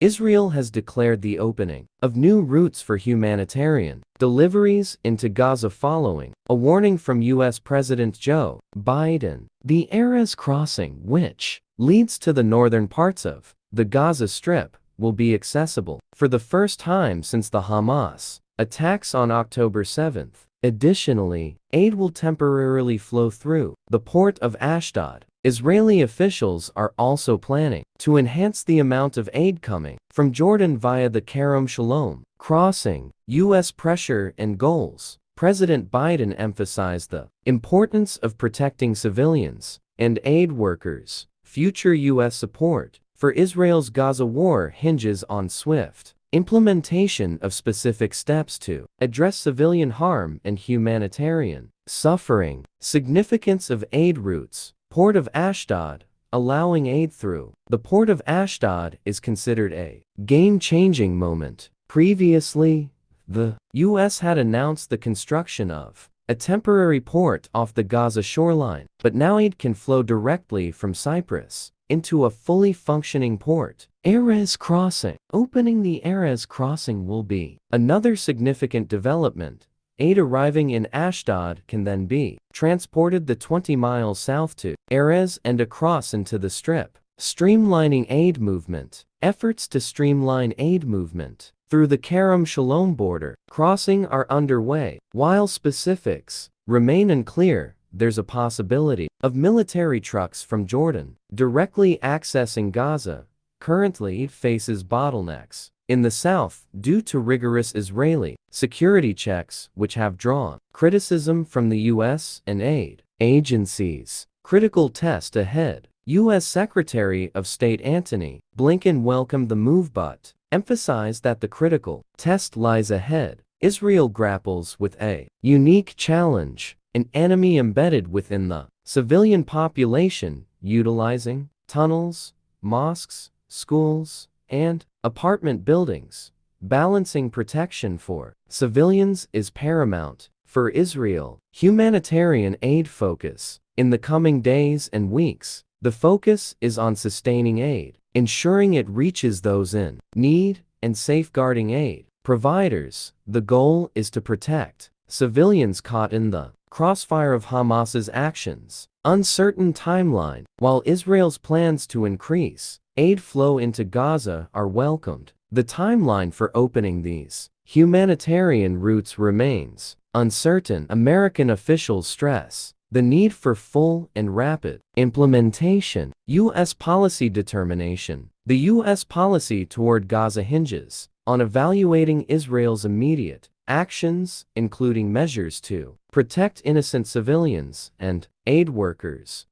Israel has declared the opening of new routes for humanitarian deliveries into Gaza following a warning from U.S. President Joe Biden. The Erez crossing, which leads to the northern parts of the Gaza Strip, will be accessible for the first time since the Hamas attacks on October 7th. Additionally, aid will temporarily flow through the port of Ashdod. Israeli officials are also planning to enhance the amount of aid coming from Jordan via the Kerem Shalom crossing. U.S. pressure and goals. President Biden emphasized the importance of protecting civilians and aid workers. Future U.S. support for Israel's Gaza war hinges on swift implementation of specific steps to address civilian harm and humanitarian suffering. Significance of aid routes. Port of Ashdod, allowing aid through the Port of Ashdod is considered a game-changing moment. Previously, the U.S. had announced the construction of a temporary port off the Gaza shoreline, but now aid can flow directly from Cyprus into a fully functioning port. Erez crossing. Opening the Erez crossing will be another significant development. Aid arriving in Ashdod can then be transported the 20 miles south to Erez and across into the Strip. Streamlining aid movement. Efforts to streamline aid movement through the Kerem Shalom border crossing are underway. While specifics remain unclear, there's a possibility of military trucks from Jordan directly accessing Gaza. Currently, it faces bottlenecks in the south due to rigorous Israeli security checks, which have drawn criticism from the U.S. and aid agencies. Critical test ahead. U.S. Secretary of State Antony Blinken welcomed the move but emphasized that the critical test lies ahead. Israel grapples with a unique challenge, an enemy embedded within the civilian population, utilizing tunnels, mosques, schools, and apartment buildings. Balancing protection for civilians is paramount for Israel. Humanitarian aid focus. In the coming days and weeks, the focus is on sustaining aid, ensuring it reaches those in need, and safeguarding aid providers. The goal is to protect civilians caught in the crossfire of Hamas's actions. Uncertain timeline. While Israel's plans to increase aid flow into Gaza are welcomed, the timeline for opening these humanitarian routes remains uncertain. American officials stress the need for full and rapid implementation. U.S. policy determination. The U.S. policy toward Gaza hinges on evaluating Israel's immediate actions, including measures to protect innocent civilians and aid workers.